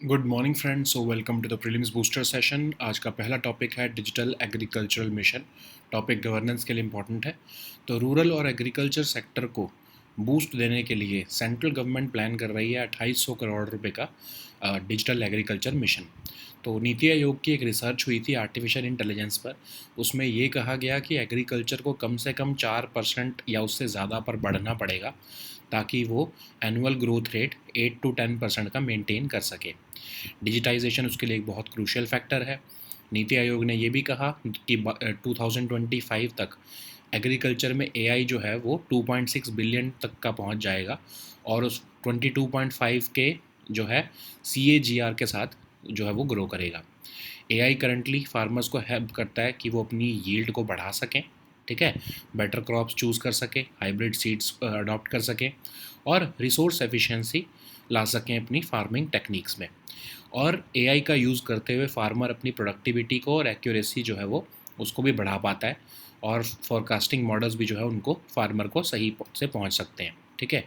Good morning friends. So welcome to the prelims booster session. आज का पहला topic है digital agricultural mission. Topic governance के लिए इम्पॉर्टेंट है। तो रूरल और एग्रीकल्चर सेक्टर को बूस्ट देने के लिए सेंट्रल गवर्नमेंट प्लान कर रही है 2800 करोड़ रुपए का डिजिटल एग्रीकल्चर मिशन। तो नीति आयोग की एक रिसर्च हुई थी आर्टिफिशियल इंटेलिजेंस पर। उसमें ये कहा गया कि एग्रीकल्चर को कम से कम 4% या उससे ज़्यादा पर बढ़ना पड़ेगा ताकि वो एनुअल ग्रोथ रेट 8 to 10% का मेंटेन कर सके। डिजिटाइजेशन उसके लिए एक बहुत क्रूशियल फैक्टर है। नीति आयोग ने ये भी कहा कि 2025 तक एग्रीकल्चर में एआई जो है वो 2.6 बिलियन तक का पहुंच जाएगा और उस 22.5 के जो है CAGR के साथ जो है वो ग्रो करेगा। एआई करंटली फार्मर्स को हेल्प करता है कि वो अपनी यील्ड को बढ़ा सकें, ठीक है, बेटर क्रॉप्स चूज़ कर सकें, हाइब्रिड सीड्स अडॉप्ट कर सकें और रिसोर्स एफिशिएंसी ला सकें अपनी फार्मिंग टेक्निक्स में। और एआई का यूज़ करते हुए फार्मर अपनी प्रोडक्टिविटी को और एक्यूरेसी जो है वो उसको भी बढ़ा पाता है और फोरकास्टिंग मॉडल्स भी जो है उनको फार्मर को सही से पहुंच सकते हैं, ठीक है।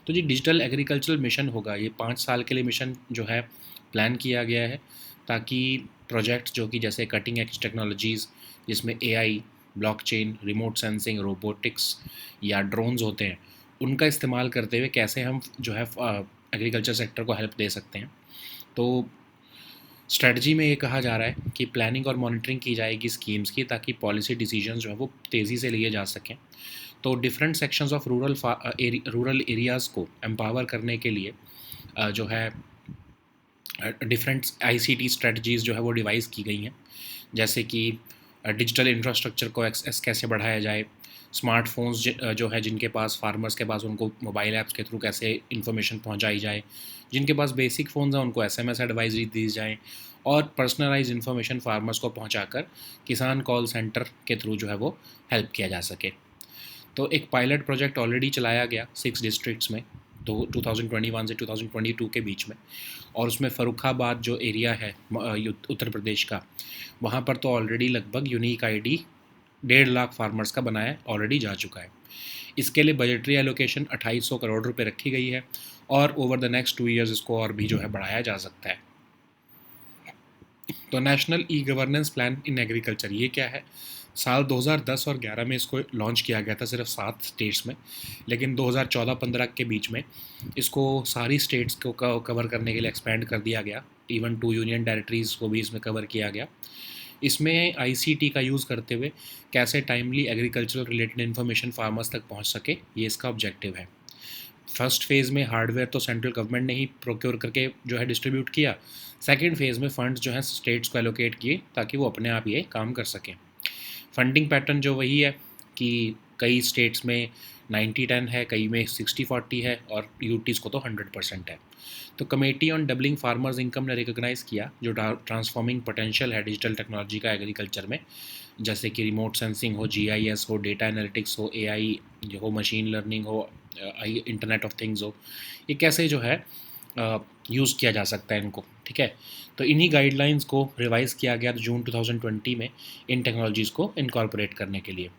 तो जी डिजिटल एग्रीकल्चरल मिशन होगा, ये 5 साल के लिए मिशन जो है प्लान किया गया है ताकि प्रोजेक्ट्स जो कि जैसे कटिंग एज टेक्नोलॉजीज़ जिसमें AI, blockchain, remote sensing, robotics या ड्रोन्स होते हैं, उनका इस्तेमाल करते हुए कैसे हम जो है एग्रीकल्चर सेक्टर को हेल्प दे सकते हैं। तो स्ट्रेटजी में ये कहा जा रहा है कि प्लानिंग और मॉनिटरिंग की जाएगी स्कीम्स की ताकि पॉलिसी डिसीजन जो है वो तेज़ी से लिए जा सकें। तो different sections of rural areas को एम्पावर करने के लिए जो है डिफरेंट आईसीटी स्ट्रेटजीज़ जो है वो डिवाइस की गई हैं, जैसे कि डिजिटल इंफ्रास्ट्रक्चर को एक्सेस कैसे बढ़ाया जाए, स्मार्टफोन्स जो है जिनके पास फार्मर्स के पास उनको मोबाइल ऐप्स के थ्रू कैसे इन्फॉर्मेशन पहुंचाई जाए, जिनके पास बेसिक फ़ोन्स हैं उनको एसएमएस एडवाइजरी दी जाए और पर्सनलाइज इन्फॉर्मेशन फार्मर्स को पहुंचाकर किसान कॉल सेंटर के थ्रू जो है वो हेल्प किया जा सके। तो एक पायलट प्रोजेक्ट ऑलरेडी चलाया गया 6 डिस्ट्रिक्ट्स में, तो 2021 से 2022 के बीच में, और उसमें फ़र्रुखाबाद जो एरिया है उत्तर प्रदेश का, वहाँ पर तो ऑलरेडी लगभग यूनिक आईडी 1.5 लाख फार्मर्स का बनाया ऑलरेडी जा चुका है। इसके लिए बजटरी एलोकेशन 2800 करोड़ रुपए रखी गई है और ओवर द नेक्स्ट 2 ईयर्स इसको और भी जो है बढ़ाया जा सकता है। तो national e governance plan in agriculture ये क्या है? साल 2010 और 11 में इसको लॉन्च किया गया था सिर्फ 7 स्टेट्स में, लेकिन 2014-15 के बीच में इसको सारी स्टेट्स को कवर करने के लिए एक्सपेंड कर दिया गया। इवन 2 यूनियन टेरिटरीज़ को भी इसमें कवर किया गया। इसमें आईसीटी का यूज़ करते हुए कैसे timely agricultural related information farmers तक पहुंच सके, ये इसका ऑब्जेक्टिव है। फर्स्ट फेज़ में हार्डवेयर तो सेंट्रल गवर्नमेंट ने ही प्रोक्योर करके जो है डिस्ट्रीब्यूट किया। सेकंड फेज़ में फंड्स जो हैं स्टेट्स को एलोकेट किए ताकि वो अपने आप ये काम कर सकें। फंडिंग पैटर्न जो वही है कि कई स्टेट्स में 90-10 है, कई में 60-40 है और यूटीज़ को तो 100% है। तो committee on doubling farmers income ने रिकॉग्नाइज़ किया जो ट्रांसफॉर्मिंग पोटेंशियल है डिजिटल टेक्नोलॉजी का एग्रीकल्चर में, जैसे कि रिमोट सेंसिंग हो, जीआईएस हो, डेटा एनालिटिक्स हो, एआई हो, मशीन लर्निंग हो, इंटरनेट ऑफ थिंग्स हो, ये कैसे जो है यूज़ किया जा सकता है इनको, ठीक है। तो इन्हीं गाइडलाइंस को रिवाइज़ किया गया जून 2020 में इन टेक्नोलॉजीज़ को इनकॉर्पोरेट करने के लिए।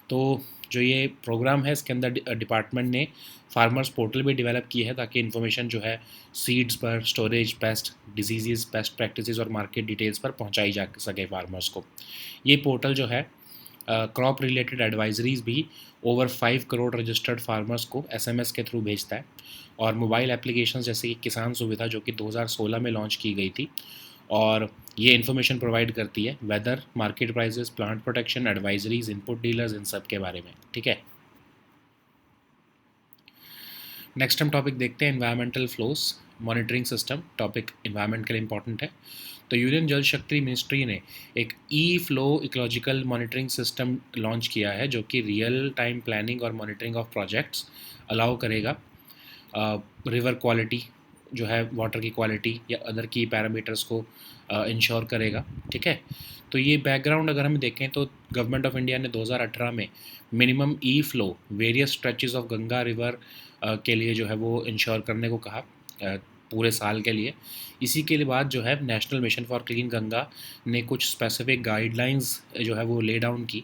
तो जो ये प्रोग्राम है इसके अंदर डिपार्टमेंट ने फार्मर्स पोर्टल भी डेवलप की है ताकि इन्फॉर्मेशन जो है सीड्स पर, storage, paste, disease, best practices और मार्केट डिटेल्स पर पहुंचाई जा सके फार्मर्स को। ये पोर्टल जो है क्रॉप रिलेटेड एडवाइजरीज़ भी ओवर 5 करोड़ रजिस्टर्ड फार्मर्स को एसएमएस के थ्रू भेजता है और मोबाइल एप्लीकेशंस जैसे कि किसान सुविधा जो कि 2016 में लॉन्च की गई थी, और ये इन्फॉर्मेशन प्रोवाइड करती है weather, market prices, plant protection, advisories, input dealers, इन सब के बारे में, ठीक है। नेक्स्ट हम टॉपिक देखते हैं environmental flows monitoring system. Topic environment के लिए इंपॉर्टेंट है। तो यूनियन जल शक्ति मिनिस्ट्री ने एक e flow ecological monitoring system launch किया है जो कि रियल टाइम प्लानिंग और मॉनिटरिंग ऑफ प्रोजेक्ट्स अलाउ करेगा। रिवर क्वालिटी जो है, वाटर की क्वालिटी या अदर की पैरामीटर्स को इंश्योर करेगा, ठीक है। तो ये बैकग्राउंड अगर हम देखें तो गवर्नमेंट ऑफ इंडिया ने 2018 में minimum E flow various stretches of Ganga river के लिए जो है वो इंश्योर करने को कहा पूरे साल के लिए। इसी के लिए बाद जो है national mission for clean Ganga ने कुछ स्पेसिफिक गाइडलाइंस जो है वो ले डाउन की,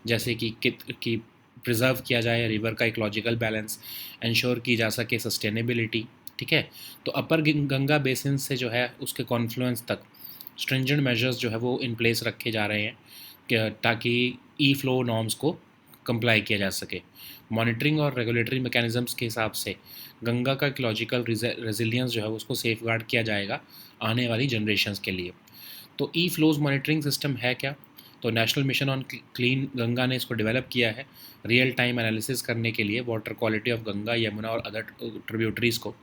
जैसे कि प्रिजर्व किया जाए रिवर का इकोलॉजिकल बैलेंस, इंश्योर की जा सके सस्टेनेबिलिटी, ठीक है। तो अपर गंगा बेसिन से जो है उसके कॉन्फ्लुएंस तक स्ट्रिंजेंट मेजर्स जो है वो इन प्लेस रखे जा रहे हैं ताकि ई फ्लो नॉर्म्स को कंप्लाई किया जा सके। मॉनिटरिंग और रेगुलेटरी मैकेनिज़म्स के हिसाब से गंगा का इकोलॉजिकल रेजिलियंस जो है उसको सेफ गार्ड किया जाएगा आने वाली जनरेशन्स के लिए। तो ई फ्लोज मॉनिटरिंग सिस्टम है क्या? तो national mission on clean Ganga ने इसको डेवलप किया है रियल टाइम एनालिसिस करने के लिए water quality of Ganga, Yamuna और अदर ट्रिब्यूटरीज़ को।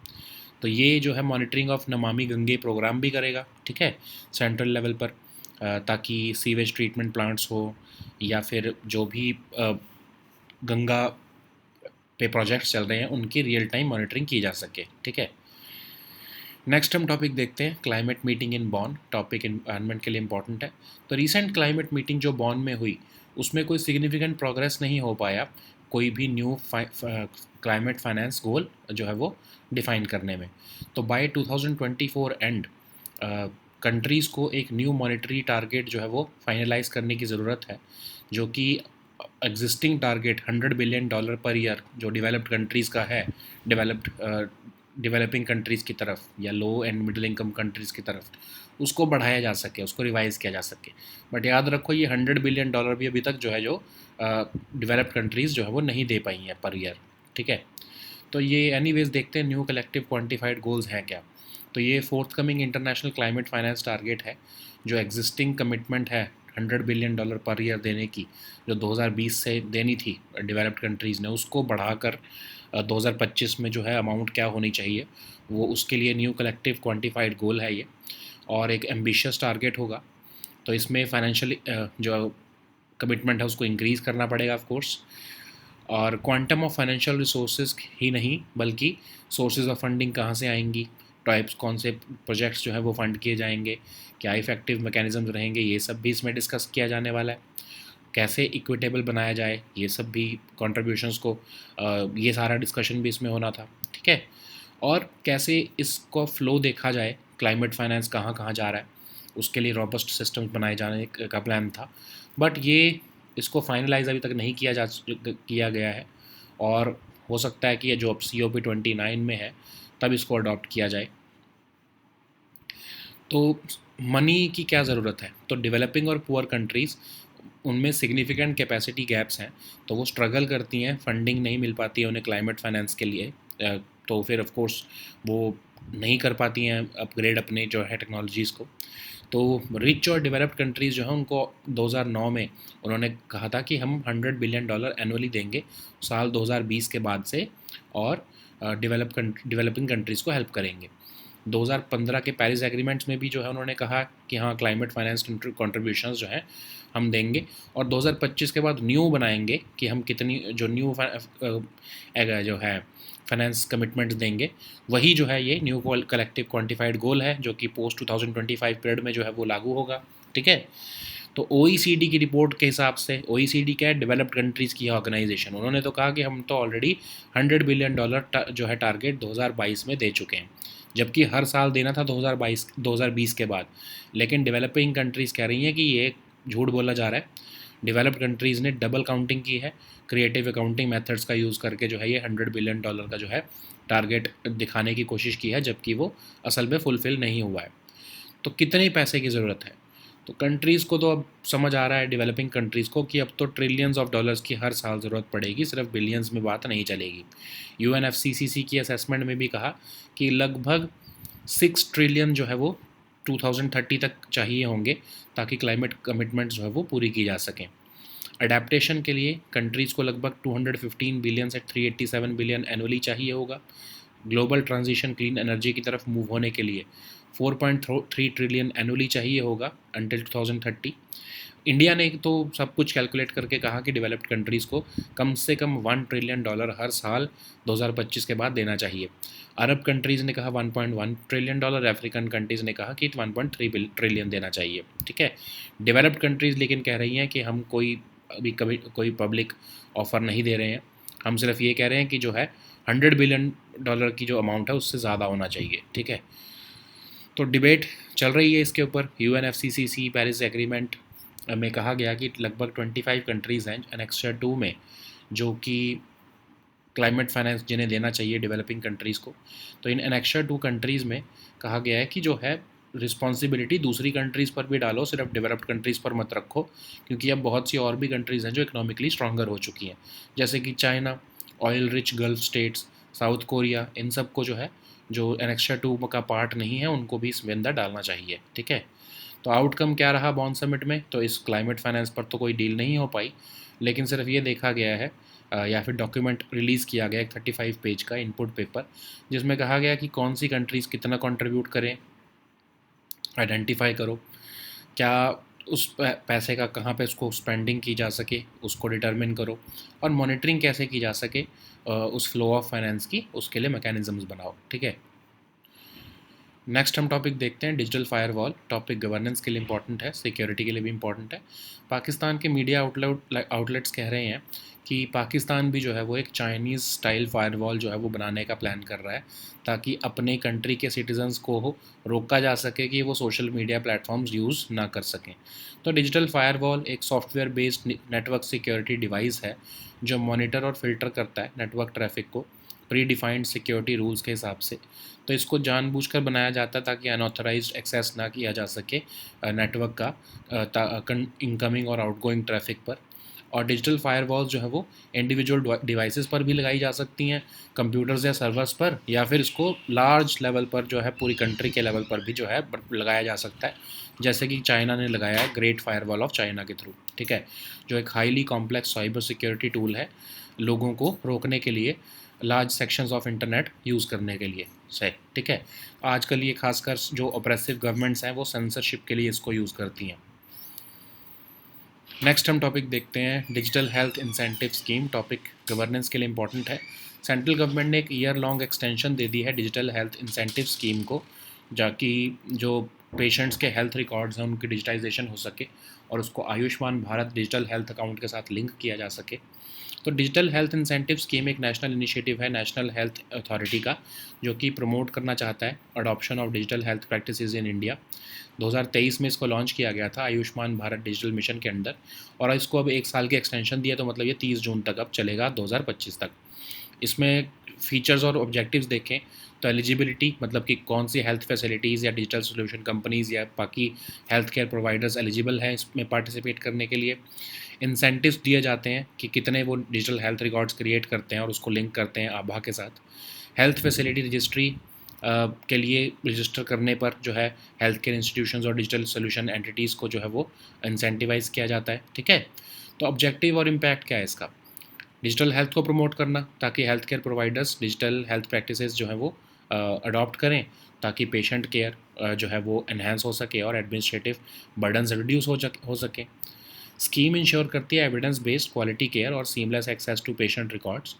तो ये जो है monitoring of Namami Gange programme भी करेगा, ठीक है, सेंट्रल लेवल पर, ताकि सीवेज ट्रीटमेंट प्लांट्स हो या फिर जो भी गंगा पे प्रोजेक्ट्स चल रहे हैं उनकी रियल टाइम मॉनिटरिंग की जा सके, ठीक है। नेक्स्ट हम टॉपिक देखते हैं climate meeting in Bon. Topic environment के लिए इंपॉर्टेंट है। तो रिसेंट क्लाइमेट मीटिंग जो बॉन में हुई उसमें कोई सिग्निफिकेंट प्रोग्रेस नहीं हो पाया कोई भी न्यू क्लाइमेट फाइनेंस गोल जो है वो डिफाइन करने में। तो बाय 2024 एंड कंट्रीज़ को एक न्यू मॉनेटरी टारगेट जो है वो फाइनलाइज करने की ज़रूरत है, जो कि existing target $100 billion per year जो डेवलप्ड कंट्रीज़ का है, डेवलपिंग कंट्रीज़ की तरफ या लो एंड मिडिल इनकम कंट्रीज़ की तरफ, उसको बढ़ाया जा सके, उसको रिवाइज़ किया जा सके। बट याद रखो ये $100 बिलियन भी अभी तक जो है जो डेवलप्ड कंट्रीज़ जो है वो नहीं दे पाई हैं पर ईयर, ठीक है। तो ये एनीवेज देखते हैं न्यू कलेक्टिव क्वांटिफाइड गोल्स हैं क्या। तो ये fourth coming international climate finance target है जो एग्जिस्टिंग कमिटमेंट है $100 बिलियन पर ईयर देने की, जो 2020 से देनी थी डेवलप्ड कंट्रीज़ ने, उसको बढ़ाकर 2025 में जो है अमाउंट क्या होनी चाहिए वो, उसके लिए न्यू कलेक्टिव क्वांटिफाइड गोल है ये, और एक एम्बिशियस टारगेट होगा। तो इसमें फाइनेंशियल जो कमिटमेंट है उसको इंक्रीज़ करना पड़ेगा ऑफ कोर्स, और क्वांटम ऑफ फाइनेंशियल रिसोर्सेज ही नहीं बल्कि सोर्सेज ऑफ फंडिंग कहाँ से आएंगी, टाइप्स कौन से प्रोजेक्ट्स जो है वो फंड किए जाएंगे, क्या इफेक्टिव मैकेनिज्म रहेंगे, ये सब भी इसमें डिस्कस किया जाने वाला है। कैसे इक्विटेबल बनाया जाए, ये सब भी कंट्रीब्यूशंस को, ये सारा डिस्कशन भी इसमें होना था, ठीक है। और कैसे इसको फ्लो देखा जाए, क्लाइमेट फाइनेंस कहाँ कहाँ जा रहा है, उसके लिए रॉबस्ट सिस्टम्स बनाए जाने का प्लान था। बट ये इसको फाइनलाइज अभी तक नहीं किया गया है, और हो सकता है कि ये जो अब COP29 में है तब इसको अडॉप्ट किया जाए। तो मनी की क्या ज़रूरत है? तो डेवलपिंग और पुअर कंट्रीज़ उनमें सिग्निफिकेंट कैपेसिटी गैप्स हैं, तो वो स्ट्रगल करती हैं, फंडिंग नहीं मिल पाती है उन्हें क्लाइमेट फाइनेंस के लिए, तो फिर ऑफ कोर्स वो नहीं कर पाती हैं अपग्रेड अपने जो है टेक्नोलॉजीज़ को। तो रिच और डेवलप्ड कंट्रीज़ जो हैं उनको 2009 में उन्होंने कहा था कि हम $100 बिलियन एनुअली देंगे साल 2020 के बाद से, और डेवलपिंग कंट्रीज़ को हेल्प करेंगे। 2015 के पेरिस एग्रीमेंट्स में भी जो है उन्होंने कहा कि हाँ क्लाइमेट फाइनेंस कंट्रीब्यूशंस जो हैं हम देंगे, और 2025 के बाद न्यू बनाएंगे कि हम कितनी जो न्यू जो है फाइनेंस कमिटमेंट्स देंगे, वही जो है ये न्यू कलेक्टिव क्वांटिफाइड गोल है जो कि पोस्ट 2025 पीरियड में जो है वो लागू होगा, ठीक है। तो OECD की रिपोर्ट के हिसाब से, OECD क्या है, डेवलप्ड कंट्रीज़ की ऑर्गेनाइजेशन, उन्होंने तो कहा कि हम तो ऑलरेडी $100 बिलियन जो है टारगेट 2022 में दे चुके हैं, जबकि हर साल देना था 2020 के बाद। लेकिन डेवलपिंग कंट्रीज़ कह रही हैं कि ये झूठ बोला जा रहा है, डेवलप्ड कंट्रीज़ ने डबल काउंटिंग की है, क्रिएटिव अकाउंटिंग मेथड्स का यूज़ करके जो है ये $100 बिलियन का जो है टारगेट दिखाने की कोशिश की है, जबकि वो असल में फुलफ़िल नहीं हुआ है। तो कितने पैसे की ज़रूरत है? तो कंट्रीज़ को तो अब समझ आ रहा है, डेवलपिंग कंट्रीज़ को, कि अब तो ट्रिलियंस ऑफ डॉलर्स की हर साल ज़रूरत पड़ेगी, सिर्फ बिलियंस में बात नहीं चलेगी। UNFCCC की असेसमेंट में भी कहा कि लगभग 6 ट्रिलियन जो है वो 2030 तक चाहिए होंगे ताकि क्लाइमेट कमिटमेंट्स जो है वो पूरी की जा सकें। अडेप्टेशन के लिए कंट्रीज़ को लगभग 215 बिलियन से 387 बिलियन एनुअली चाहिए होगा। ग्लोबल ट्रांजिशन क्लीन एनर्जी की तरफ मूव होने के लिए 4.3 ट्रिलियन एनुअली चाहिए होगा अंटिल 2030। इंडिया ने तो सब कुछ कैलकुलेट करके कहा कि डेवलप्ड कंट्रीज़ को कम से कम $1 ट्रिलियन हर साल 2025 के बाद देना चाहिए। अरब कंट्रीज़ ने कहा 1.1 ट्रिलियन डॉलर, अफ्रीकन कंट्रीज़ ने कहा कि 1.3 ट्रिलियन देना चाहिए, ठीक है। डेवलप्ड कंट्रीज़ लेकिन कह रही हैं कि हम अभी कभी कोई पब्लिक ऑफ़र नहीं दे रहे हैं, हम सिर्फ ये कह रहे हैं कि जो है $100 बिलियन की जो अमाउंट है उससे ज़्यादा होना चाहिए, ठीक है। तो डिबेट चल रही है इसके ऊपर। UNFCCC पेरिस एग्रीमेंट में कहा गया कि लगभग 25 कंट्रीज़ हैं एनेक्सचर 2 में जो कि क्लाइमेट फाइनेंस जिन्हें देना चाहिए डेवलपिंग कंट्रीज़ को। तो इन एनेक्शर 2 कंट्रीज़ में कहा गया है कि जो है रिस्पॉन्सिबिलिटी दूसरी कंट्रीज़ पर भी डालो, सिर्फ डेवलप्ड कंट्रीज़ पर मत रखो, क्योंकि अब बहुत सी और भी कंट्रीज़ हैं जो इकोनॉमिकली स्ट्रॉन्गर हो चुकी हैं, जैसे कि China, oil rich Gulf states, South Korea. इन सब को जो है जो एनेक्शर 2 का पार्ट नहीं है उनको भी इसमें अंदर डालना चाहिए। ठीक है, तो आउटकम क्या रहा बॉन समिट में? तो इस क्लाइमेट फाइनेंस पर तो कोई डील नहीं हो पाई, लेकिन सिर्फ ये देखा गया है या फिर डॉक्यूमेंट रिलीज़ किया गया एक 35 पेज का इनपुट पेपर, जिसमें कहा गया कि कौन सी कंट्रीज़ कितना कंट्रीब्यूट करें, आइडेंटिफाई करो, क्या उस पैसे का कहाँ पे उसको स्पेंडिंग की जा सके उसको डिटरमिन करो, और मॉनिटरिंग कैसे की जा सके उस फ्लो ऑफ फाइनेंस की, उसके लिए मैकेनिज्म्स बनाओ। ठीक है, नेक्स्ट हम टॉपिक देखते हैं डिजिटल फायरवॉल। टॉपिक गवर्नेंस के लिए इंपॉर्टेंट है, सिक्योरिटी के लिए भी इंपॉर्टेंट है। पाकिस्तान के मीडिया आउटलेट्स कह रहे हैं कि पाकिस्तान भी जो है वो एक चाइनीज़ स्टाइल फायरवॉल जो है वो बनाने का प्लान कर रहा है, ताकि अपने कंट्री के सिटीजन्स को रोका जा सके कि वो सोशल मीडिया प्लेटफॉर्म्स यूज़ ना कर सकें। तो डिजिटल फायरवॉल एक software based network security device है जो मॉनिटर और फिल्टर करता है नेटवर्क ट्रैफिक को प्री डिफाइंड सिक्योरिटी रूल्स के हिसाब से। तो इसको जानबूझकर बनाया जाता है ताकि अनऑथराइज्ड एक्सेस ना किया जा सके नेटवर्क का इनकमिंग और आउटगोइंग ट्रैफिक पर। और डिजिटल फायरवॉल्स जो है वो इंडिविजुअल डिवाइसेस पर भी लगाई जा सकती हैं, कंप्यूटर्स या सर्वर्स पर, या फिर इसको लार्ज लेवल पर जो है पूरी कंट्री के लेवल पर भी जो है लगाया जा सकता है, जैसे कि चाइना ने लगाया है ग्रेट फायरवॉल ऑफ चाइना के थ्रू। ठीक है, जो एक highly complex cyber security tool है लोगों को रोकने के लिए, large sections of internet use करने के लिए सही। ठीक है, आजकल ये खासकर जो ऑपरेसिव गवर्नमेंट्स हैं वो सेंसरशिप के लिए इसको यूज़ करती हैं। नेक्स्ट हम टॉपिक देखते हैं digital health incentive scheme. Topic governance के लिए इंपॉर्टेंट है। सेंट्रल गवर्नमेंट ने एक ईयर लॉन्ग एक्सटेंशन दे दी है डिजिटल हेल्थ इंसेंटिव स्कीम को, जाकि जो पेशेंट्स के हेल्थ रिकॉर्ड्स हैं उनकी डिजिटाइजेशन हो सके और उसको Ayushman Bharat digital health account के साथ लिंक किया जा सके। तो डिजिटल हेल्थ इंसेंटिव स्कीम एक नेशनल इनिशिएटिव है नेशनल हेल्थ अथॉरिटी का, जो कि प्रमोट करना चाहता है adoption of digital health practices in India. 2023 में इसको लॉन्च किया गया था आयुष्मान भारत डिजिटल मिशन के अंदर, और इसको अब 1 साल की एक्सटेंशन दिया, तो मतलब ये 30 जून तक अब चलेगा 2025 तक। इसमें फीचर्स और ऑब्जेक्टिव्स देखें तो एलिजिबिलिटी, मतलब कि कौन सी हेल्थ फैसिलिटीज़ या डिजिटल सोल्यूशन कंपनीज़ या बाकी हेल्थ केयर प्रोवाइडर्स एलिजिबल हैं इसमें पार्टिसिपेट करने के लिए। इंसेंटिव्स दिए जाते हैं कि कितने वो डिजिटल हेल्थ रिकॉर्ड्स क्रिएट करते हैं और उसको लिंक करते हैं आभा के साथ। हेल्थ फैसिलिटी रजिस्ट्री के लिए रजिस्टर करने पर जो है हेल्थ केयर इंस्टीट्यूशंस और डिजिटल सोल्यूशन एंटिटीज़ को जो है वो इंसेंटिवाइज़ किया जाता है। ठीक है, तो ऑब्जेक्टिव और इम्पैक्ट क्या है इसका? डिजिटल हेल्थ को प्रमोट करना, ताकि health care providers digital health practices जो है वो अडॉप्ट करें, ताकि पेशेंट केयर जो है वो एनहेंस हो सके और एडमिनिस्ट्रेटिव बर्डन्स रिड्यूस हो सके। स्कीम इंश्योर करती है एविडेंस बेस्ड क्वालिटी केयर और seamless access to patient records,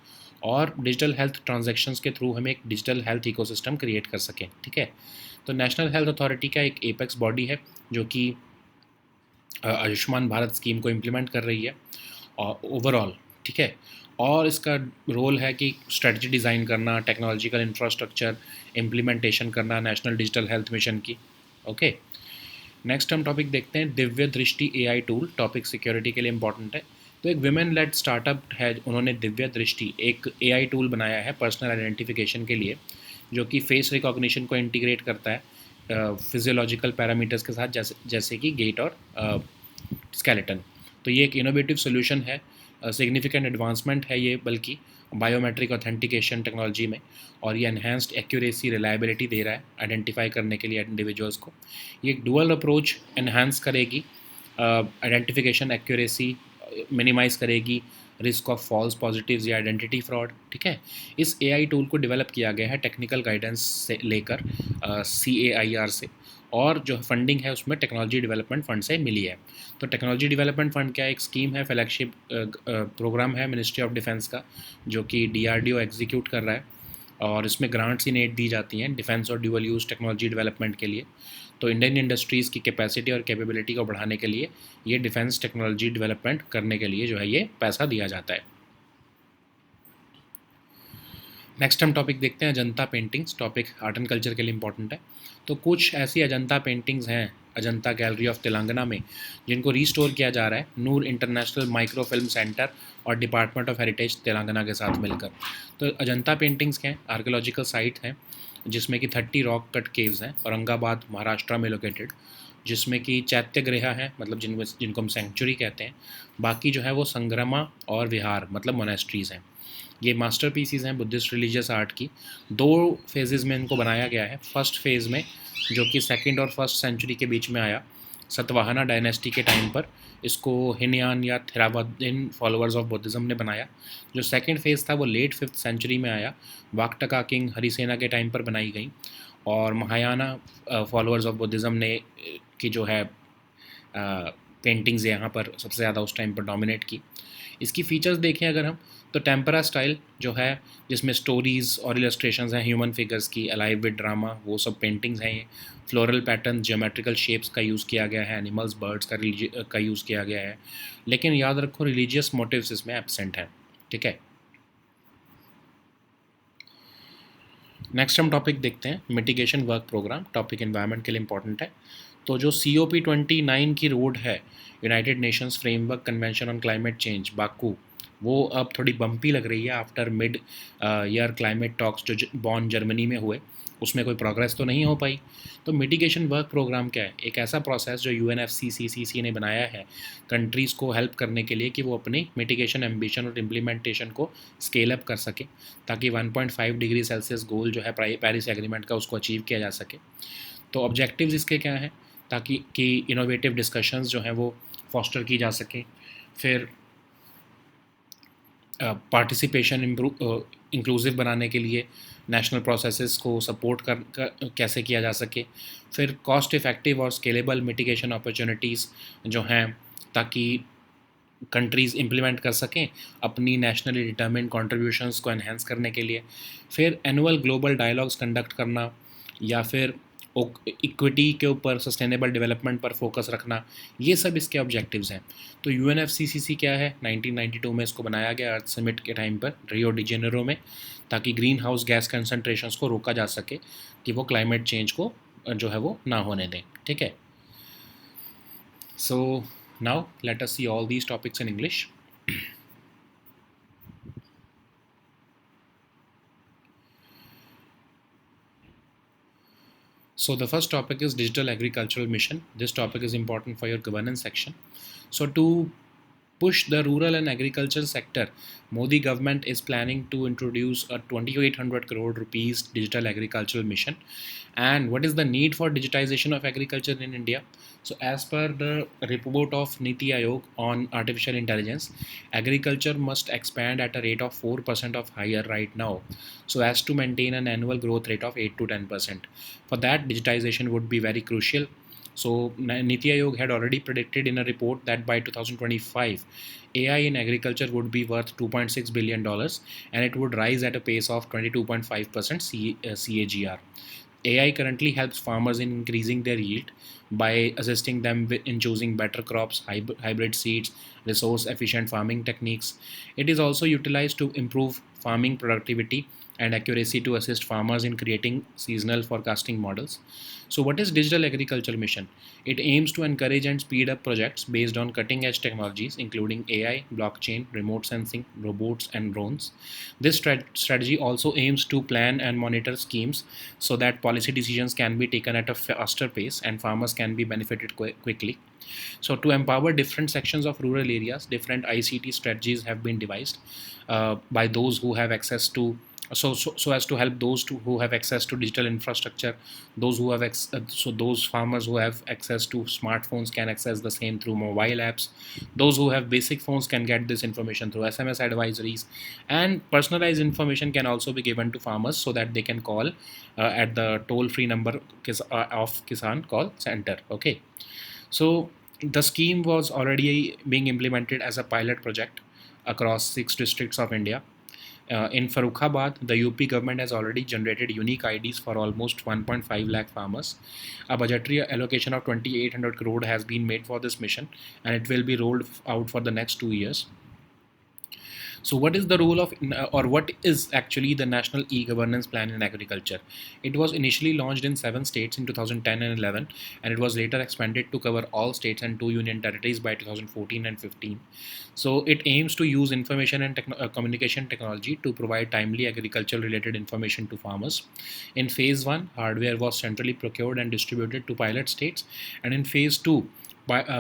और डिजिटल हेल्थ ट्रांजैक्शंस के थ्रू हम एक डिजिटल हेल्थ इकोसिस्टम क्रिएट कर सकें। ठीक है, तो नेशनल हेल्थ अथॉरिटी का एक एपेक्स बॉडी है जो कि आयुष्मान भारत स्कीम को इम्प्लीमेंट कर रही है और ओवरऑल। ठीक है, और इसका रोल है कि स्ट्रेटजी डिज़ाइन करना, टेक्नोलॉजिकल इंफ्रास्ट्रक्चर इम्प्लीमेंटेशन करना नेशनल डिजिटल हेल्थ मिशन की। ओके, नेक्स्ट हम टॉपिक देखते हैं दिव्य दृष्टि एआई टूल। टॉपिक सिक्योरिटी के लिए इंपॉर्टेंट है। तो एक विमेन लेड स्टार्टअप है, उन्होंने दिव्य दृष्टि एक एआई टूल बनाया है पर्सनल आइडेंटिफिकेशन के लिए, जो कि फेस रिकॉग्निशन को इंटीग्रेट करता है फिजियोलॉजिकल पैरामीटर्स के साथ, जैसे कि गेट और स्केलेटन। तो ये एक इनोवेटिव सोल्यूशन है, सिग्निफिकेंट एडवांसमेंट है ये, बल्कि बायोमेट्रिक ऑथेंटिकेशन टेक्नोलॉजी में, और ये एनहेंस्ड एक्यूरेसी रिलायबिलिटी दे रहा है आइडेंटिफाई करने के लिए इंडिविजुअल्स को। ये एक डुअल अप्रोच एनहांस करेगी, आइडेंटिफिकेशन एक्यूरेसी मिनिमाइज़ करेगी रिस्क ऑफ फॉल्स पॉजिटिव्स या आइडेंटिटी फ्रॉड। ठीक है, इस एआई टूल को डेवलप किया गया है टेक्निकल गाइडेंस से लेकर CAIR से, और जो फंडिंग है उसमें टेक्नोलॉजी डेवलपमेंट फंड से मिली है। तो टेक्नोलॉजी डेवलपमेंट फंड क्या एक स्कीम है, फ्लैगशिप प्रोग्राम है मिनिस्ट्री ऑफ डिफेंस का, जो कि DRDO एग्जीक्यूट कर रहा है, और इसमें ग्रांट्स इन एड दी जाती हैं डिफेंस और ड्यूअल यूज़ टेक्नोलॉजी डेवलपमेंट के लिए। तो इंडियन इंडस्ट्रीज़ की कैपेसिटी और कैपेबिलिटी को बढ़ाने के लिए ये डिफेंस टेक्नोलॉजी डेवलपमेंट करने के लिए जो है ये पैसा दिया जाता है। नेक्स्ट हम टॉपिक देखते हैं Ajanta paintings. Topic art and culture के लिए इंपॉर्टेंट है। तो कुछ ऐसी अजंता पेंटिंग्स हैं अजंता गैलरी ऑफ तेलंगाना में जिनको रीस्टोर किया जा रहा है नूर इंटरनेशनल माइक्रो फिल्म सेंटर और डिपार्टमेंट ऑफ हेरिटेज तेलंगाना के साथ मिलकर। तो अजंता पेंटिंग्स के आर्कियोलॉजिकल साइट हैं जिसमें कि 30 रॉक कट केव्स हैं औरंगाबाद महाराष्ट्र में लोकेटेड, जिसमें कि चैत्यगृह हैं मतलब जिनको हम सेंचुरी कहते हैं। बाकी जो है वो संग्रमा और विहार मतलब मोनेस्ट्रीज़ हैं। ये मास्टर पीसीज हैं बुद्धिस्ट रिलीजियस आर्ट की। दो फेजेज़ में इनको बनाया गया है। फर्स्ट फेज़ में जो कि सेकंड और फर्स्ट सेंचुरी के बीच में आया, सतवाहना डायनेस्टी के टाइम पर इसको हिनयान या थेरावादिन फॉलोअर्स ऑफ बुद्धिज़्म ने बनाया। जो सेकंड फेज़ था वो लेट 5th सेंचुरी में आया, वाकटका किंग हरिसेना के टाइम पर बनाई गई और महायाना फॉलोअर्स ऑफ बुद्धिज़्म ने की जो है पेंटिंग्स यहाँ पर सबसे ज़्यादा उस टाइम पर डोमिनेट की। इसकी फ़ीचर्स देखें अगर हम तो टेम्परा स्टाइल जो है जिसमें स्टोरीज़ और इलस्ट्रेशंस हैं ह्यूमन फिगर्स की अलाइव विद ड्रामा, वो सब पेंटिंग्स हैं ये। फ्लोरल पैटर्न ज्योमेट्रिकल शेप्स का यूज़ किया गया है, एनिमल्स बर्ड्स का यूज़ किया गया है, लेकिन याद रखो रिलीजियस मोटिव्स इसमें एब्सेंट हैं। ठीक है, नेक्स्ट हम टॉपिक देखते हैं mitigation work programme. Topic environment के लिए इंपॉर्टेंट है। तो जो COP29 की रोड है United Nations framework convention on climate change Baku, वो अब थोड़ी बम्पी लग रही है after mid year climate talks जो बॉन जर्मनी में हुए, उसमें कोई प्रोग्रेस तो नहीं हो पाई। तो मिटिगेशन वर्क प्रोग्राम क्या है? एक ऐसा प्रोसेस जो UNFCCC ने बनाया है कंट्रीज़ को हेल्प करने के लिए कि वो अपनी मिटिगेशन एम्बिशन और इम्प्लीमेंटेशन को स्केल अप कर सके ताकि 1.5 डिग्री सेल्सियस गोल जो है पेरिस एग्रीमेंट का उसको अचीव किया जा सके। तो ऑब्जेक्टिव्स इसके क्या हैं? ताकि कि इनोवेटिव डिस्कशंस जो हैं वो फॉस्टर की जा सकें, फिर पार्टिसिपेशन इंक्लूसिव बनाने के लिए नेशनल प्रोसेसेस को सपोर्ट कैसे किया जा सके, फिर कॉस्ट इफ़ेक्टिव और स्केलेबल मिटिगेशन अपॉर्चुनिटीज़ जो हैं ताकि कंट्रीज़ इम्प्लीमेंट कर सकें अपनी नेशनली डिटर्मिन्ड कॉन्ट्रीब्यूशंस को एनहेंस करने के लिए, फिर एनुअल ग्लोबल डायलॉग्स कंडक्ट करना या फिर इक्विटी के ऊपर सस्टेनेबल डेवलपमेंट पर फोकस रखना, ये सब इसके ऑब्जेक्टिव्स हैं। तो UNFCCC क्या है? 1992 में इसको बनाया गया अर्थ समिट के टाइम पर रियो डी जेनेरो में, ताकि ग्रीन हाउस गैस कंसनट्रेशंस को रोका जा सके कि वो क्लाइमेट चेंज को जो है वो ना होने दें। ठीक है, so now let us see all these topics in English. So the first topic is digital agricultural mission. This topic is important for your governance section. So to push the rural and agriculture sector, Modi government is planning to introduce a 2800 crore rupees digital agricultural mission. And what is the need for digitization of agriculture in India? So as per the report of Niti Aayog on artificial intelligence, agriculture must expand at a rate of 4% of higher right now, so as to maintain an annual growth rate of 8 to 10%. For that, digitization would be very crucial. So Niti Aayog had already predicted in a report that by 2025, AI in agriculture would be worth $2.6 billion and it would rise at a pace of 22.5% CAGR. AI currently helps farmers in increasing their yield by assisting them in choosing better crops, hybrid seeds, resource efficient farming techniques. It is also utilized to improve farming productivity and accuracy to assist farmers in creating seasonal forecasting models. So, what is Digital Agriculture Mission? It aims to encourage and speed up projects based on cutting edge technologies, including AI, blockchain, remote sensing, robots, and drones. This strategy also aims to plan and monitor schemes so that policy decisions can be taken at a faster pace and farmers can be benefited quickly. So, to empower different sections of rural areas, different ICT strategies have been devised by those who have access to so as to help those who have access to digital infrastructure. Those who have so those farmers who have access to smartphones can access the same through mobile apps. Those who have basic phones can get this information through SMS advisories, and personalized information can also be given to farmers so that they can call at the toll free number of Kisan Call Center. Okay, so the scheme was already being implemented as a pilot project across 6 districts of India. In Farrukhabad, the UP government has already generated unique IDs for almost 1.5 lakh farmers. A budgetary allocation of 2800 crore has been made for this mission and it will be rolled out for the next 2 years. So, what is the role of, or what is actually the National E-Governance Plan in Agriculture? It was initially launched in 7 states in 2010 and 11, and it was later expanded to cover all states and 2 union territories by 2014 and 15. So, it aims to use information and communication technology to provide timely agriculture-related information to farmers. In Phase 1, hardware was centrally procured and distributed to pilot states, and in Phase 2,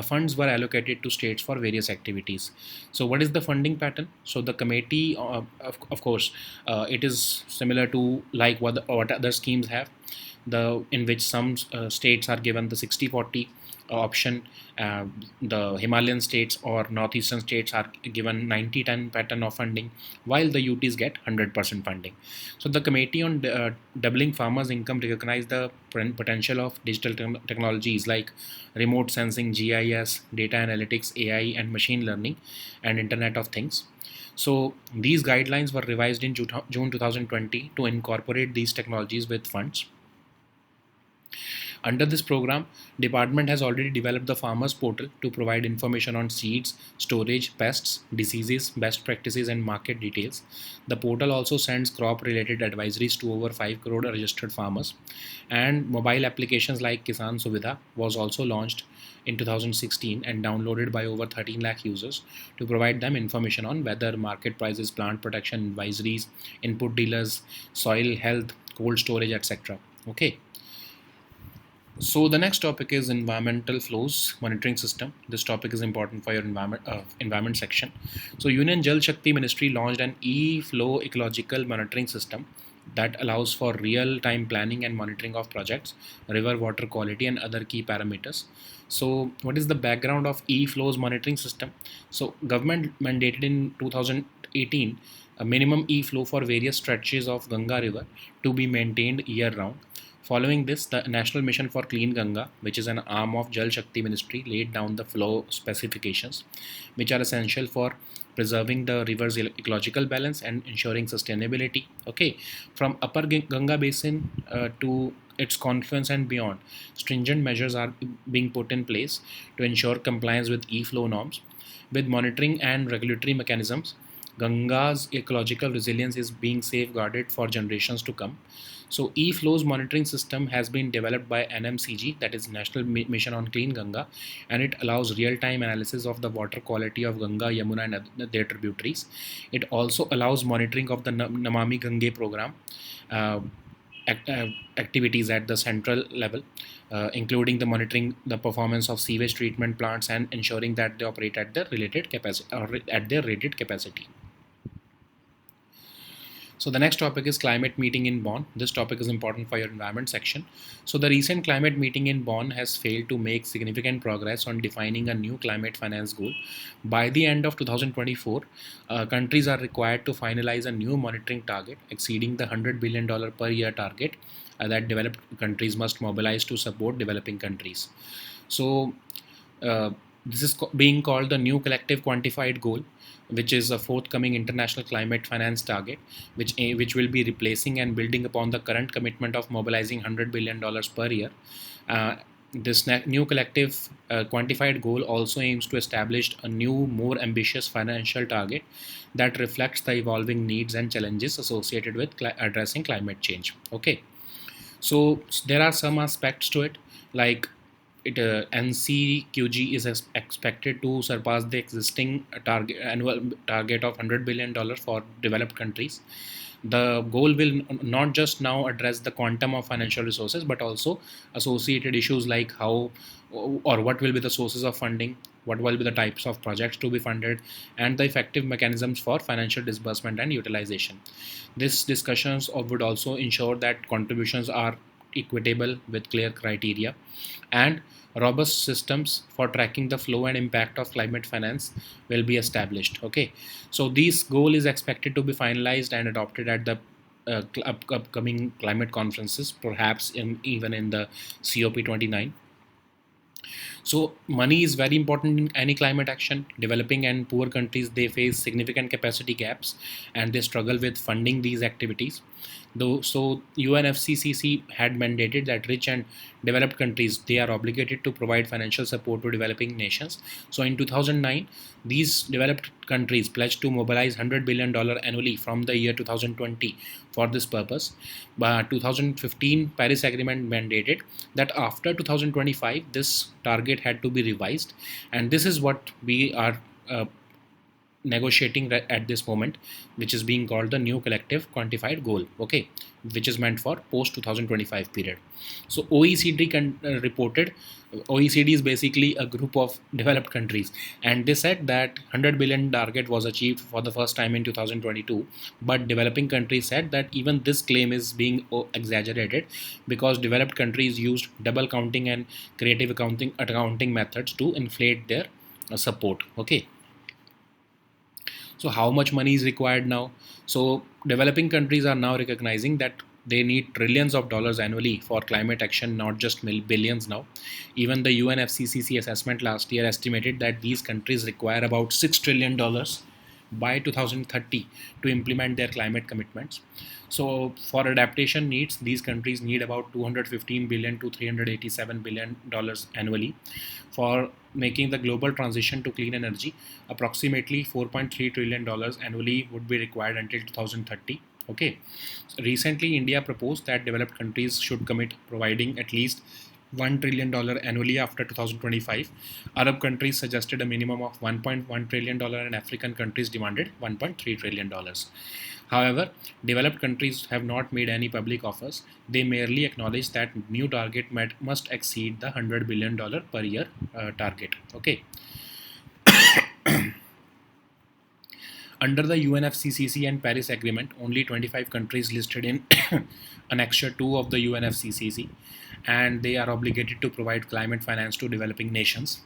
funds were allocated to states for various activities. So, what is the funding pattern? So, the committee, of course, it is similar to like what other schemes have, in which some states are given the 60-40 option. The Himalayan states or northeastern states are given 90-10 pattern of funding, while the UTs get 100% funding. So the Committee on Doubling Farmers' Income recognized the potential of digital technologies like remote sensing, GIS, data analytics, AI, and machine learning, and Internet of Things. So these guidelines were revised in June 2020 to incorporate these technologies with funds. Under this program, department has already developed the farmers portal to provide information on seeds, storage, pests, diseases, best practices, and market details. The portal also sends crop related advisories to over 5 crore registered farmers. And mobile applications like Kisan Suvidha was also launched in 2016 and downloaded by over 13 lakh users to provide them information on weather, market prices, plant protection advisories, input dealers, soil health, cold storage, etc. Okay. So the next topic is environmental flows monitoring system. This topic is important for your environment section. So Union Jal Shakti Ministry launched an e-flow ecological monitoring system that allows for real-time planning and monitoring of projects, river water quality, and other key parameters. So what is the background of e-flows monitoring system? So government mandated in 2018 a minimum e-flow for various stretches of Ganga River to be maintained year-round. Following this, the National Mission for Clean Ganga, which is an arm of Jal Shakti Ministry, laid down the flow specifications, which are essential for preserving the river's ecological balance and ensuring sustainability. Okay, from Upper Ganga Basin to its confluence and beyond, stringent measures are being put in place to ensure compliance with e-flow norms. With monitoring and regulatory mechanisms, Ganga's ecological resilience is being safeguarded for generations to come. So e-flows monitoring system has been developed by NMCG, that is National Mission on Clean Ganga, and it allows real-time analysis of the water quality of Ganga, Yamuna, and their tributaries. It also allows monitoring of the Namami Gange program uh, activities at the central level, including the monitoring the performance of sewage treatment plants and ensuring that they operate at their related capacity or at their rated capacity. So the next topic is climate meeting in Bonn. This topic is important for your environment section. So the recent climate meeting in Bonn has failed to make significant progress on defining a new climate finance goal. By the end of 2024, countries are required to finalize a new monitoring target exceeding the $100 billion per year target that developed countries must mobilize to support developing countries. So this is being called the new collective quantified goal, which is a forthcoming international climate finance target, which will be replacing and building upon the current commitment of mobilizing $100 billion per year. This new collective quantified goal also aims to establish a new, more ambitious financial target that reflects the evolving needs and challenges associated with addressing climate change. Okay, so there are some aspects to it, like NCQG is expected to surpass the existing annual target of $100 billion for developed countries. The goal will not just now address the quantum of financial resources, but also associated issues like how or what will be the sources of funding, what will be the types of projects to be funded, and the effective mechanisms for financial disbursement and utilization. These discussions would also ensure that contributions are equitable with clear criteria, and robust systems for tracking the flow and impact of climate finance will be established. Okay, so this goal is expected to be finalized and adopted at the upcoming climate conferences, perhaps even in the COP29. So money is very important in any climate action. Developing and poor countries, they face significant capacity gaps and they struggle with funding these activities. Though so UNFCCC had mandated that rich and developed countries, they are obligated to provide financial support to developing nations. So in 2009, these developed countries pledged to mobilize $100 billion annually from the year 2020 for this purpose. But 2015 Paris Agreement mandated that after 2025 this target had to be revised, and this is what we are negotiating at this moment, which is being called the new collective quantified goal, okay, which is meant for post 2025 period. So OECD reported, OECD is basically a group of developed countries, and they said that 100 billion target was achieved for the first time in 2022, but developing countries said that even this claim is being exaggerated because developed countries used double counting and creative accounting methods to inflate their support, okay. So how much money is required now? So developing countries are now recognizing that they need trillions of dollars annually for climate action, not just billions now. Even the UNFCCC assessment last year estimated that these countries require about $6 trillion by 2030 to implement their climate commitments. So for adaptation needs, these countries need about 215 billion to 387 billion dollars annually. For making the global transition to clean energy, approximately 4.3 trillion dollars annually would be required until 2030. Okay. Recently, India proposed that developed countries should commit providing at least $1 trillion annually after 2025. Arab countries suggested a minimum of $1.1 trillion and African countries demanded $1.3 trillion. However, developed countries have not made any public offers. They merely acknowledge that new target must exceed the $100 billion per year target. Okay. Under the UNFCCC and Paris Agreement, only 25 countries listed in Annexure 2 of the UNFCCC, and they are obligated to provide climate finance to developing nations.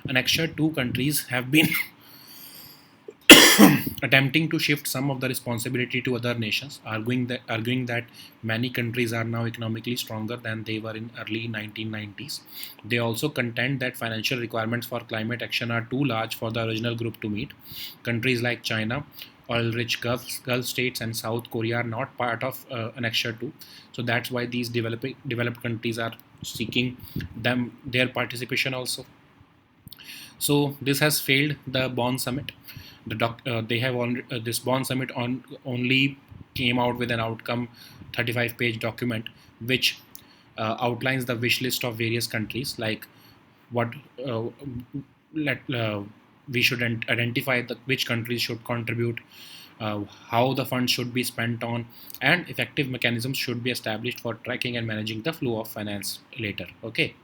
Annexure 2 countries have been attempting to shift some of the responsibility to other nations, arguing that many countries are now economically stronger than they were in early 1990s. They also contend that financial requirements for climate action are too large for the original group to meet. Countries like China, oil-rich Gulf states, and South Korea are not part of Annexure 2. So that's why these developed countries are seeking their participation also. So this has failed the Bonn summit. They have this Bonn summit only came out with an outcome 35-page document which outlines the wish list of various countries, like what let we should identify which countries should contribute, how the funds should be spent on, and effective mechanisms should be established for tracking and managing the flow of finance later. Okay.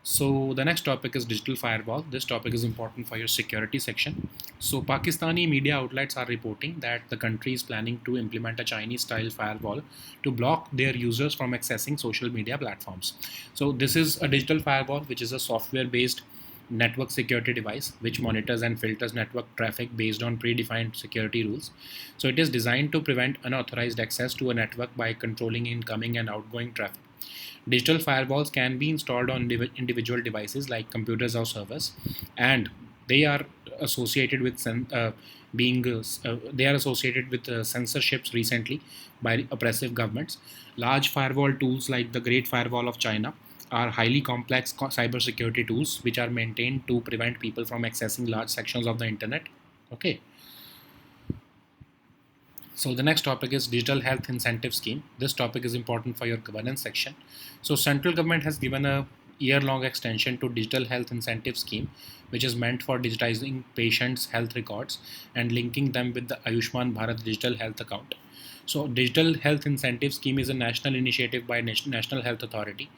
So the next topic is digital firewall. This topic is important for your security section. So Pakistani media outlets are reporting that the country is planning to implement a Chinese-style firewall to block their users from accessing social media platforms. So this is a digital firewall, which is a software-based network security device which monitors and filters network traffic based on predefined security rules. So it is designed to prevent unauthorized access to a network by controlling incoming and outgoing traffic. Digital firewalls can be installed on individual devices like computers or servers, and they are associated with censorships recently by oppressive governments. Large firewall tools like the Great Firewall of China are highly complex cybersecurity tools which are maintained to prevent people from accessing large sections of the internet. Okay. So the next topic is digital health incentive scheme. This topic is important for your governance section. So central government has given a year-long extension to digital health incentive scheme, which is meant for digitizing patients' health records and linking them with the Ayushman Bharat digital health account. So digital health incentive scheme is a national initiative by National Health Authority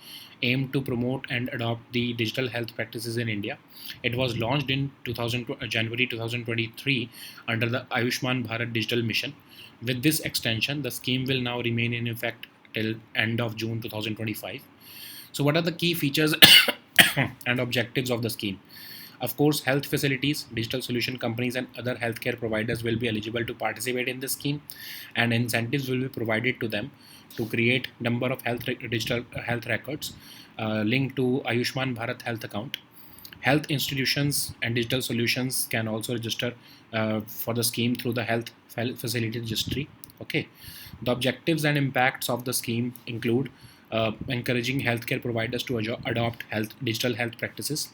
aimed to promote and adopt the digital health practices in India. It was launched in January 2023 under the Ayushman Bharat Digital Mission. With this extension, the scheme will now remain in effect till end of June 2025. So what are the key features and objectives of the scheme? Of course, health facilities, digital solution companies, and other healthcare providers will be eligible to participate in this scheme, and incentives will be provided to them to create number of digital health records linked to Ayushman Bharat health account. Health institutions and digital solutions can also register for the scheme through the health facility registry. Okay, the objectives and impacts of the scheme include encouraging healthcare providers to adopt digital health practices.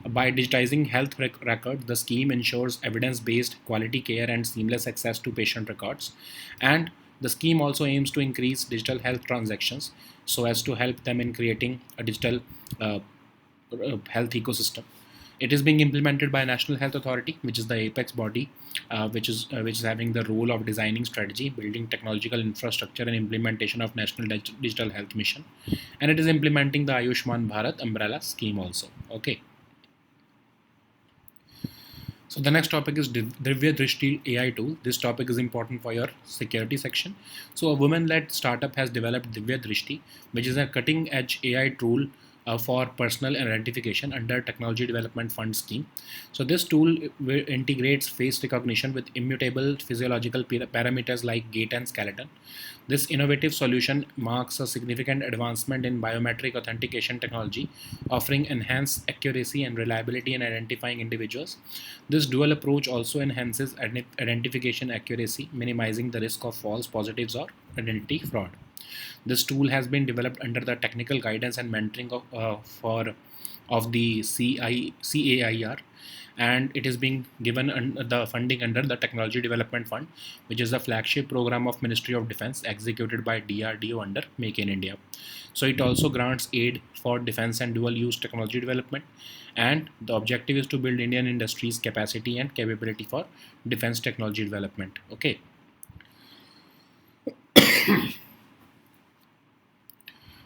By digitizing health records, the scheme ensures evidence-based quality care and seamless access to patient records. And the scheme also aims to increase digital health transactions so as to help them in creating a digital health ecosystem. It is being implemented by National Health Authority, which is the apex body, which is having the role of designing strategy, building technological infrastructure, and implementation of National Digital Health Mission, and it is implementing the Ayushman Bharat umbrella scheme also. Okay. So the next topic is Divya Drishti AI tool. This topic is important for your security section. So a woman-led startup has developed Divya Drishti, which is a cutting-edge AI tool for personal identification under Technology Development Fund scheme. So this tool integrates face recognition with immutable physiological parameters like gait and skeleton. This innovative solution marks a significant advancement in biometric authentication technology, offering enhanced accuracy and reliability in identifying individuals. This dual approach also enhances identification accuracy, minimizing the risk of false positives or identity fraud. This tool has been developed under the technical guidance and mentoring of the CAIR, and it is being given the funding under the Technology Development Fund, which is the flagship program of Ministry of Defense executed by DRDO under Make in India. So it also grants aid for defense and dual use technology development, and the objective is to build Indian industries capacity and capability for defense technology development. Okay.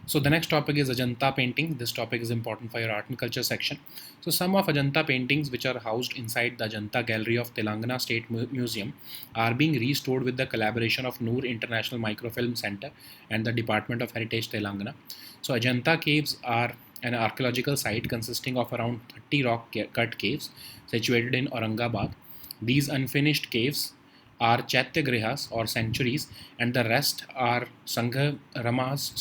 So the next topic is Ajanta painting. This topic is important for your art and culture section. So some of Ajanta paintings which are housed inside the Ajanta Gallery of Telangana State Museum are being restored with the collaboration of Noor International Microfilm Center and the Department of Heritage Telangana. So Ajanta caves are an archaeological site consisting of around 30 rock cut caves situated in Aurangabad. These unfinished caves are Chaityagrihas or sanctuaries, and the rest are Sanghramas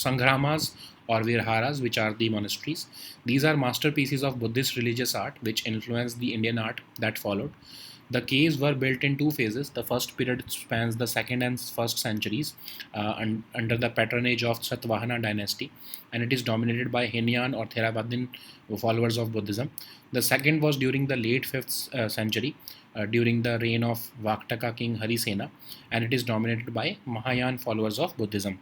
or Virharas, which are the monasteries. These are masterpieces of Buddhist religious art which influenced the Indian art that followed. The caves were built in two phases. The first period spans the 2nd and 1st centuries under the patronage of Satvahana dynasty, and it is dominated by Hinayan or Theravadin followers of Buddhism. The second was during the late 5th century during the reign of Vaktaka king Harisena, and it is dominated by Mahayana followers of Buddhism.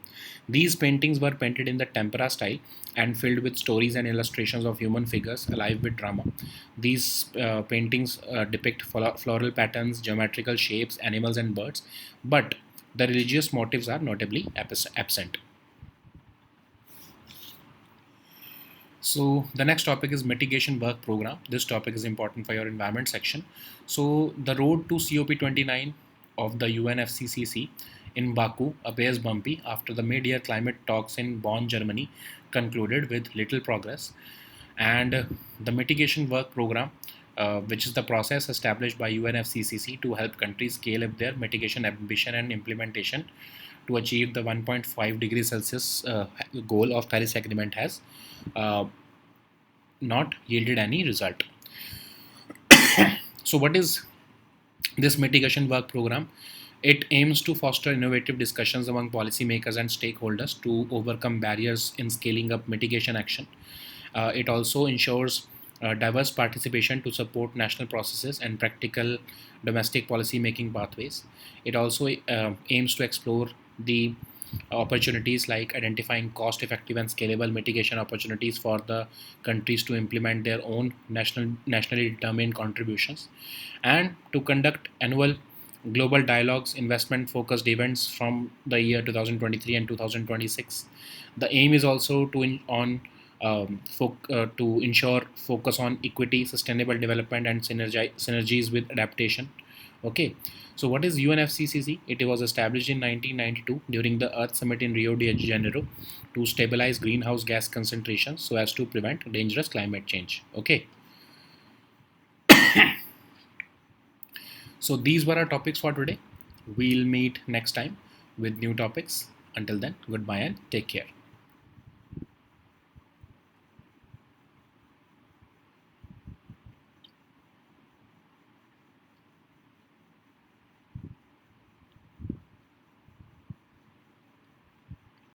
These paintings were painted in the tempera style and filled with stories and illustrations of human figures alive with drama. These paintings depict floral patterns, geometrical shapes, animals, and birds, but the religious motifs are notably absent. So the next topic is mitigation work program. This topic is important for your environment section. So the road to COP29 of the UNFCCC in Baku appears bumpy after the mid-year climate talks in Bonn, Germany concluded with little progress. And the mitigation work program, which is the process established by UNFCCC to help countries scale up their mitigation ambition and implementation to achieve the 1.5 degrees Celsius goal of Paris Agreement, has not yielded any result. So what is this mitigation work program? It aims to foster innovative discussions among policymakers and stakeholders to overcome barriers in scaling up mitigation action. It also ensures diverse participation to support national processes and practical domestic policy making pathways. It also aims to explore the opportunities like identifying cost effective and scalable mitigation opportunities for the countries to implement their own nationally determined contributions, and to conduct annual global dialogues, investment focused events from the year 2023 and 2026. The aim is also to ensure focus on equity, sustainable development, and synergies with adaptation. Okay, so what is UNFCCC? It was established in 1992 during the Earth Summit in Rio de Janeiro to stabilize greenhouse gas concentrations so as to prevent dangerous climate change. Okay. So these were our topics for today. We'll meet next time with new topics. Until then, goodbye and take care.